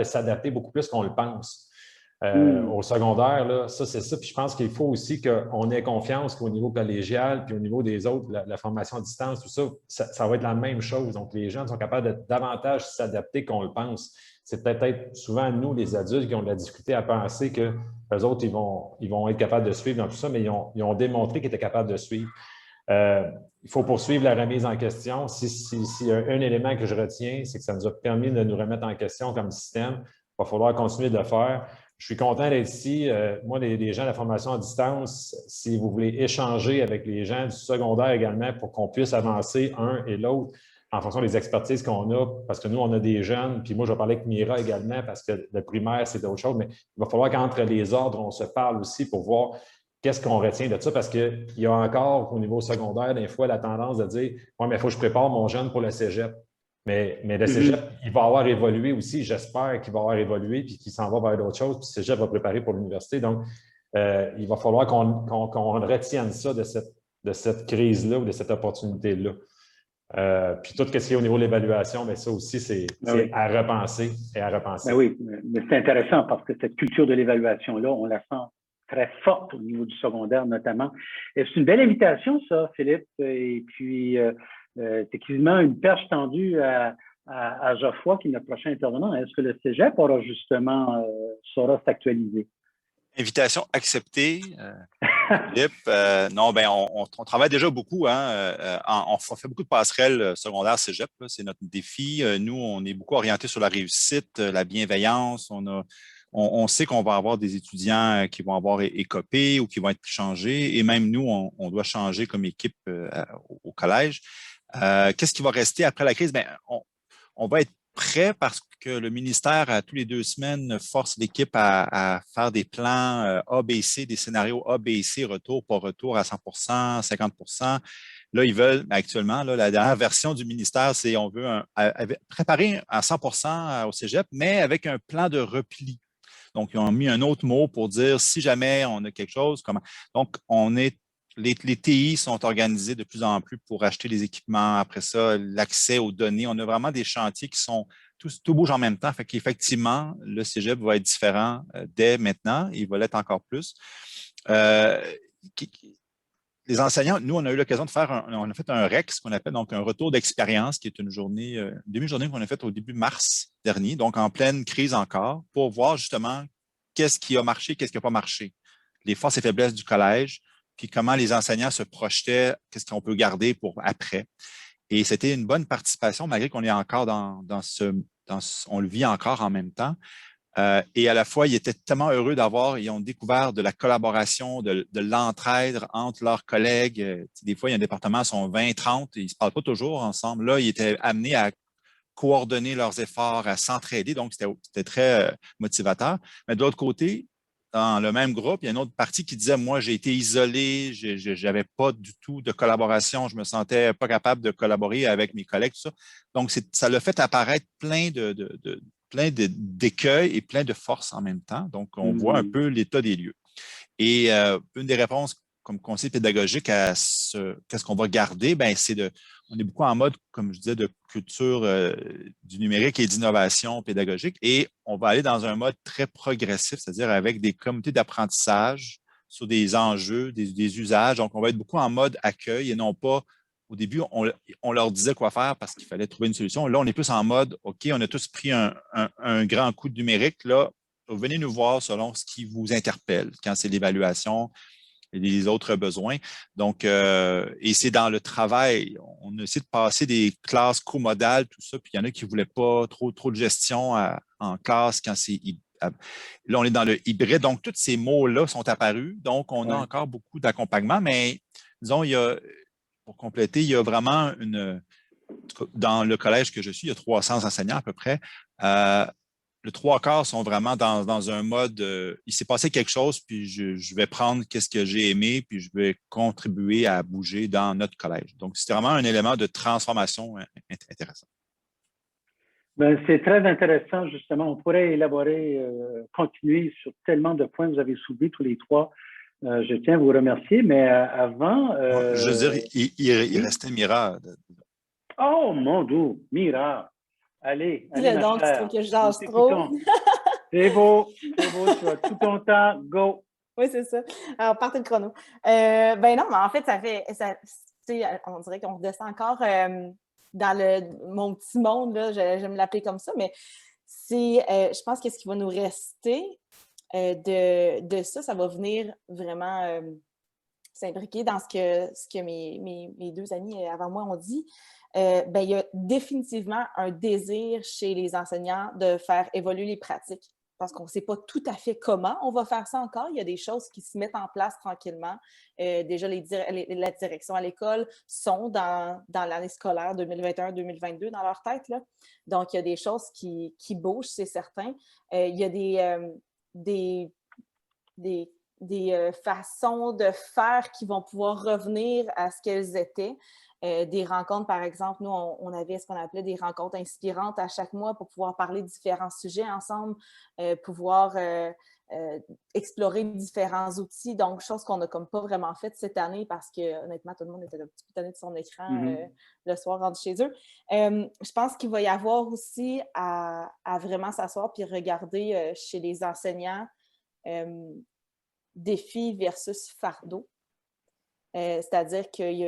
s'adapter beaucoup plus qu'on le pense. Au secondaire, là, ça, c'est ça. Puis je pense qu'il faut aussi qu'on ait confiance qu'au niveau collégial, puis au niveau des autres, la formation à distance, tout ça, ça va être la même chose. Donc, les jeunes sont capables de davantage s'adapter qu'on le pense. C'est peut-être souvent nous, les adultes, qui ont de la difficulté à penser que les autres, ils vont être capables de suivre dans tout ça, mais ils ont démontré qu'ils étaient capables de suivre. Il faut poursuivre la remise en question. S'il y a un élément que je retiens, c'est que ça nous a permis de nous remettre en question comme système. Il va falloir continuer de le faire. Je suis content d'être ici. Moi, les gens de la formation à distance, si vous voulez échanger avec les gens du secondaire également pour qu'on puisse avancer un et l'autre en fonction des expertises qu'on a, parce que nous, on a des jeunes, puis moi, je vais parler avec Mira également, parce que le primaire, c'est d'autres choses, mais il va falloir qu'entre les ordres, on se parle aussi pour voir qu'est-ce qu'on retient de ça, parce qu'il y a encore, au niveau secondaire, des fois, la tendance de dire « Oui, mais il faut que je prépare mon jeune pour le cégep ». Mais le cégep, il va avoir évolué aussi. J'espère qu'il va avoir évolué puis qu'il s'en va vers d'autres choses. Puis le cégep va préparer pour l'université. Donc, il va falloir qu'on retienne ça de cette crise-là ou de cette opportunité-là. Puis tout ce qui est au niveau de l'évaluation, bien, ça aussi, c'est à repenser et à repenser. Ben oui, mais c'est intéressant parce que cette culture de l'évaluation-là, on la sent très forte au niveau du secondaire notamment. Et c'est une belle invitation, ça, Philippe. Et puis, c'est quasiment une perche tendue à Geoffroy, qui est notre prochain intervenant. Est-ce que le cégep saura s'actualiser? Invitation acceptée. Philippe, non, ben on travaille déjà beaucoup. On fait beaucoup de passerelles secondaires cégep. C'est notre défi. Nous, on est beaucoup orienté sur la réussite, la bienveillance. On sait qu'on va avoir des étudiants qui vont avoir écopé ou qui vont être changés. Et même nous, on doit changer comme équipe au collège. Qu'est-ce qui va rester après la crise? Bien, on va être prêt parce que le ministère, à tous les 2 semaines, force l'équipe à faire des plans ABC, des scénarios ABC, retour, pas retour à 100%, 50%. Là, ils veulent, actuellement, là, la dernière version du ministère, c'est on veut préparer à 100% au cégep, mais avec un plan de repli. Donc, ils ont mis un autre mot pour dire si jamais on a quelque chose, comment. Donc, les TI sont organisés de plus en plus pour acheter les équipements. Après ça, l'accès aux données. On a vraiment des chantiers qui sont tout bouge en même temps. Fait qu'effectivement, le cégep va être différent dès maintenant. Il va l'être encore plus. Les enseignants, nous, on a eu l'occasion de faire on a fait un REC, ce qu'on appelle donc un retour d'expérience, qui est une demi-journée qu'on a faite au début mars dernier, donc en pleine crise encore, pour voir justement qu'est-ce qui a marché, qu'est-ce qui n'a pas marché, les forces et faiblesses du collège, puis comment les enseignants se projetaient, qu'est-ce qu'on peut garder pour après. Et c'était une bonne participation, malgré qu'on est encore on le vit encore en même temps. Et à la fois, ils étaient tellement heureux ils ont découvert de la collaboration, de l'entraide entre leurs collègues. Des fois, il y a un département, ils sont 20, 30, et ils ne se parlent pas toujours ensemble. Là, ils étaient amenés à coordonner leurs efforts, à s'entraider. Donc, c'était très motivateur. Mais de l'autre côté, dans le même groupe, il y a une autre partie qui disait, moi, j'ai été isolé, je n'avais pas du tout de collaboration, je me sentais pas capable de collaborer avec mes collègues, tout ça. Donc, ça l'a fait apparaître plein d'écueils et plein de forces en même temps. Donc, on voit un peu l'état des lieux. Et une des réponses comme conseil pédagogique à qu'est-ce qu'on va garder, ben on est beaucoup en mode, comme je disais, de culture du numérique et d'innovation pédagogique, et on va aller dans un mode très progressif, c'est-à-dire avec des comités d'apprentissage sur des enjeux, des usages. Donc, on va être beaucoup en mode accueil et non pas, au début, on leur disait quoi faire parce qu'il fallait trouver une solution. Là, on est plus en mode, OK, on a tous pris un grand coup de numérique, là, venez nous voir selon ce qui vous interpelle, quand c'est l'évaluation et les autres besoins. Donc, et c'est dans le travail. On essaie de passer des classes co-modales, tout ça, puis il y en a qui ne voulaient pas trop de gestion en classe quand c'est. Là, on est dans le hybride. Donc, tous ces mots-là sont apparus. Donc, on a encore beaucoup d'accompagnement, mais disons, pour compléter, il y a vraiment dans le collège que je suis, il y a 300 enseignants à peu près. Le trois quarts sont vraiment dans un mode il s'est passé quelque chose, puis je vais prendre qu'est-ce que j'ai aimé, puis je vais contribuer à bouger dans notre collège. Donc, c'est vraiment un élément de transformation intéressant. Ben, c'est très intéressant, justement. On pourrait élaborer, continuer sur tellement de points que vous avez soulevés tous les trois. Je tiens à vous remercier, mais avant... je veux dire, il restait Mira. Oh, mon Dieu, Mira! Allez, Dis-le donc, tu trouves que je jase trop? C'est beau, tu as tout ton temps, go! Oui, c'est ça. Alors, partez le chrono. Ben non, mais en fait, on dirait qu'on redescend encore dans mon petit monde, là, j'aime l'appeler comme ça, mais je pense que ce qui va nous rester de ça va venir vraiment s'imbriquer dans ce que mes deux amis avant moi ont dit. Ben, il y a définitivement un désir chez les enseignants de faire évoluer les pratiques. Parce qu'on ne sait pas tout à fait comment on va faire ça encore. Il y a des choses qui se mettent en place tranquillement. Déjà, la direction à l'école sont dans l'année scolaire 2021-2022 dans leur tête, là. Donc, il y a des choses qui bougent, c'est certain. Il y a des façons de faire qui vont pouvoir revenir à ce qu'elles étaient. Des rencontres, par exemple, nous, on avait ce qu'on appelait des rencontres inspirantes à chaque mois pour pouvoir parler de différents sujets ensemble, pouvoir explorer différents outils. Donc, chose qu'on n'a comme pas vraiment faite cette année parce que, honnêtement, tout le monde était un petit peu tanné de son écran le soir rendu chez eux. Je pense qu'il va y avoir aussi à vraiment s'asseoir puis regarder chez les enseignants défi versus fardeau. C'est-à-dire qu'il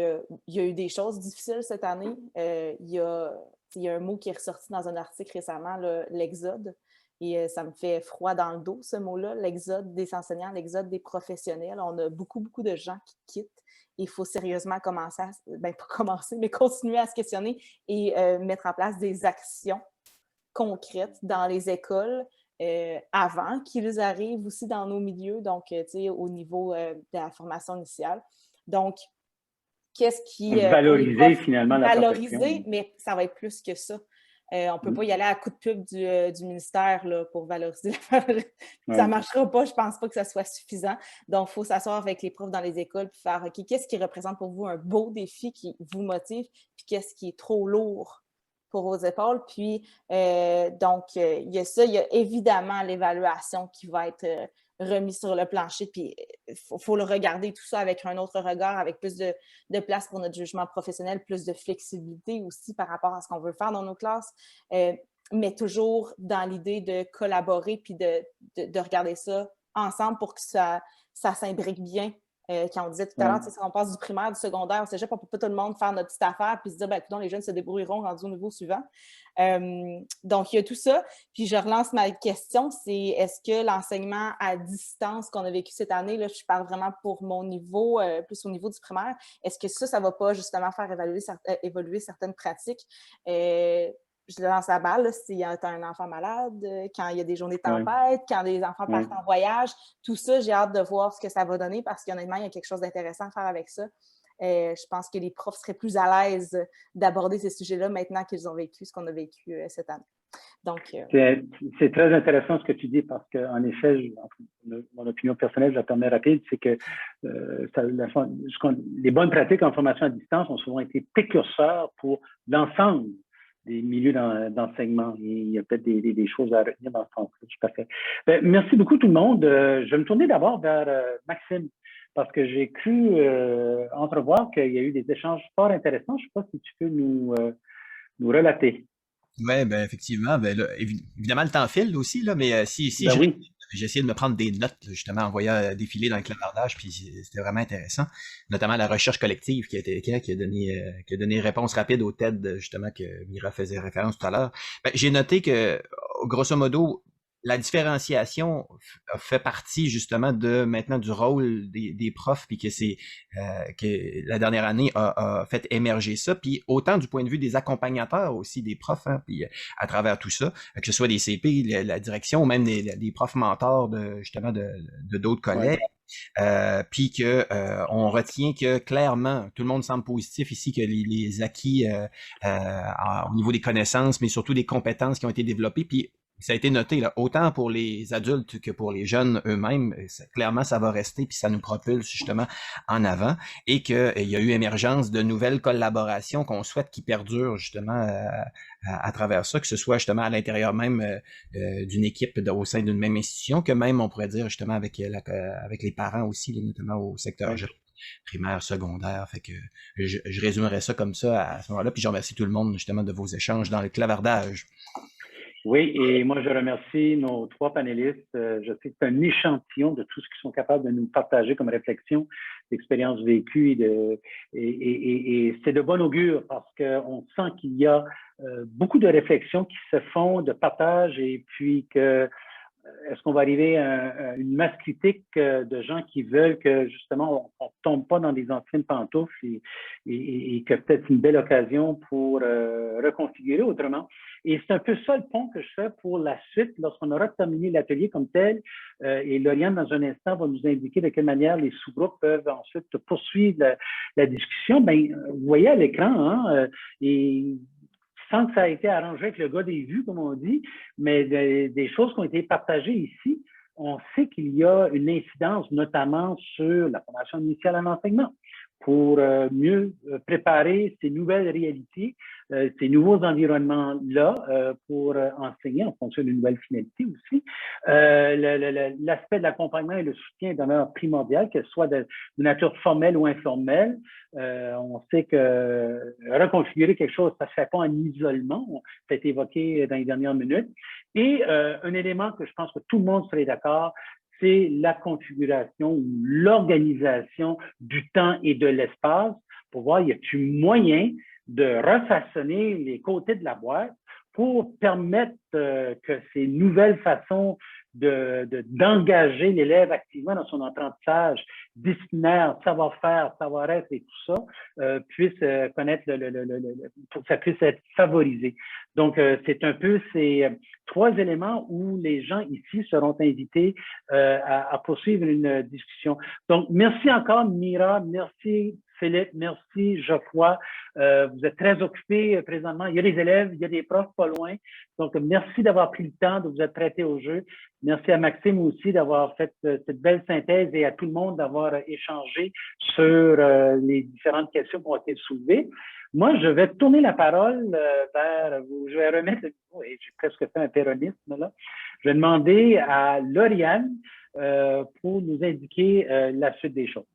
y a eu des choses difficiles cette année. Il y a un mot qui est ressorti dans un article récemment, l'exode. Et ça me fait froid dans le dos, ce mot-là, l'exode des enseignants, l'exode des professionnels. On a beaucoup, beaucoup de gens qui quittent. Il faut sérieusement commencer, pas commencer, mais continuer à se questionner et mettre en place des actions concrètes dans les écoles avant qu'ils arrivent aussi dans nos milieux, donc au niveau de la formation initiale. Donc, qu'est-ce qui... valoriser finalement la profession. Valoriser, mais ça va être plus que ça. On ne peut pas y aller à coup de pub du ministère là, pour valoriser la Ça ne marchera pas, je ne pense pas que ça soit suffisant. Donc, il faut s'asseoir avec les profs dans les écoles et faire, OK, qu'est-ce qui représente pour vous un beau défi qui vous motive, puis qu'est-ce qui est trop lourd pour vos épaules. Puis, donc, il y a ça. Il y a évidemment l'évaluation qui va être remise sur le plancher. Puis, il faut le regarder tout ça avec un autre regard, avec plus de place pour notre jugement professionnel, plus de flexibilité aussi par rapport à ce qu'on veut faire dans nos classes. Mais toujours dans l'idée de collaborer puis de regarder ça ensemble pour que ça s'imbrique bien. Quand on disait tout à l'heure, si on passe du primaire, du secondaire au cégep, on ne peut pas tout le monde faire notre petite affaire puis se dire, ben, les jeunes se débrouilleront rendus au niveau suivant. Donc, il y a tout ça. Puis, je relance ma question, c'est est-ce que l'enseignement à distance qu'on a vécu cette année, là, je parle vraiment pour mon niveau, plus au niveau du primaire, est-ce que ça ne va pas justement faire évoluer certaines pratiques? je lance la balle, là, s'il y a un enfant malade, quand il y a des journées de tempête, quand les enfants partent en voyage, tout ça, j'ai hâte de voir ce que ça va donner parce qu'honnêtement, il y a quelque chose d'intéressant à faire avec ça. Je pense que les profs seraient plus à l'aise d'aborder ces sujets-là maintenant qu'ils ont vécu ce qu'on a vécu cette année. Donc, c'est très intéressant ce que tu dis parce qu'en effet, mon opinion personnelle, je la permets rapide, c'est que les bonnes pratiques en formation à distance ont souvent été précurseurs pour l'ensemble des milieux d'enseignement. Il y a peut-être des choses à retenir dans ce sens-là, tout à fait. Merci beaucoup tout le monde. Je vais me tourner d'abord vers Maxime parce que j'ai cru entrevoir qu'il y a eu des échanges fort intéressants. Je ne sais pas si tu peux nous relater. Oui, ben effectivement. Ben là, évidemment, le temps file aussi, là, mais j'ai essayé de me prendre des notes, justement, en voyant défiler dans le clavardage, puis c'était vraiment intéressant. Notamment la recherche collective qui a donné réponse rapide au TED, justement, que Mira faisait référence tout à l'heure. Ben, j'ai noté que, grosso modo, la différenciation fait partie justement maintenant du rôle des profs, puis que la dernière année a fait émerger ça, puis autant du point de vue des accompagnateurs aussi, des profs, hein, puis à travers tout ça, que ce soit des CP, la direction, ou même des profs mentors justement de d'autres collègues. Puis que on retient que clairement, tout le monde semble positif ici, que les acquis au niveau des connaissances, mais surtout des compétences qui ont été développées, puis ça a été noté, là, autant pour les adultes que pour les jeunes eux-mêmes. Clairement, ça va rester, puis ça nous propulse justement en avant. Et qu'il y a eu émergence de nouvelles collaborations qu'on souhaite qui perdurent justement à travers ça, que ce soit justement à l'intérieur même d'une équipe au sein d'une même institution, que même, on pourrait dire, justement, avec les parents aussi, là, notamment au secteur primaire, secondaire. Fait que je résumerais ça comme ça à ce moment-là. Puis je remercie tout le monde justement de vos échanges dans le clavardage. Oui, et moi, je remercie nos 3 panélistes. Je sais que c'est un échantillon de tout ce qu'ils sont capables de nous partager comme réflexion, d'expériences vécues et c'est de bon augure parce qu'on sent qu'il y a beaucoup de réflexions qui se font, de partage et puis que est-ce qu'on va arriver à une masse critique de gens qui veulent que, justement, on ne tombe pas dans des anciennes pantoufles et que peut-être une belle occasion pour reconfigurer autrement. Et c'est un peu ça le pont que je fais pour la suite lorsqu'on aura terminé l'atelier comme tel. Et Lauriane, dans un instant, va nous indiquer de quelle manière les sous-groupes peuvent ensuite poursuivre la discussion. Bien, vous voyez à l'écran, hein, et sans que ça ait été arrangé avec le gars des vues, comme on dit, mais des choses qui ont été partagées ici, on sait qu'il y a une incidence notamment sur la formation initiale en enseignement pour mieux préparer ces nouvelles réalités, ces nouveaux environnements-là pour enseigner en fonction d'une nouvelle finalité aussi. L'aspect de l'accompagnement et le soutien demeure primordial, qu'elle soit de nature formelle ou informelle. On sait que reconfigurer quelque chose, ça ne se fait pas en isolement. Ça a été évoqué dans les dernières minutes. Et un élément que je pense que tout le monde serait d'accord, c'est la configuration ou l'organisation du temps et de l'espace pour voir, y a-t-il moyen de refaçonner les côtés de la boîte pour permettre que ces nouvelles façons d'engager l'élève activement dans son apprentissage disciplinaire, savoir-faire, savoir-être et tout ça, puisse connaître pour que ça puisse être favorisé. Donc, c'est un peu ces 3 éléments où les gens ici seront invités à poursuivre une discussion. Donc, merci encore, Mira, merci Philippe, merci Geoffroy. Vous êtes très occupés présentement. Il y a des élèves, il y a des profs pas loin. Donc, merci d'avoir pris le temps de vous être prêtés au jeu. Merci à Maxime aussi d'avoir fait cette belle synthèse et à tout le monde d'avoir échangé sur les différentes questions qui ont été soulevées. Moi, je vais tourner la parole vers vous. Je vais remettre le micro, et j'ai presque fait un péronisme là. Je vais demander à Lauriane pour nous indiquer la suite des choses.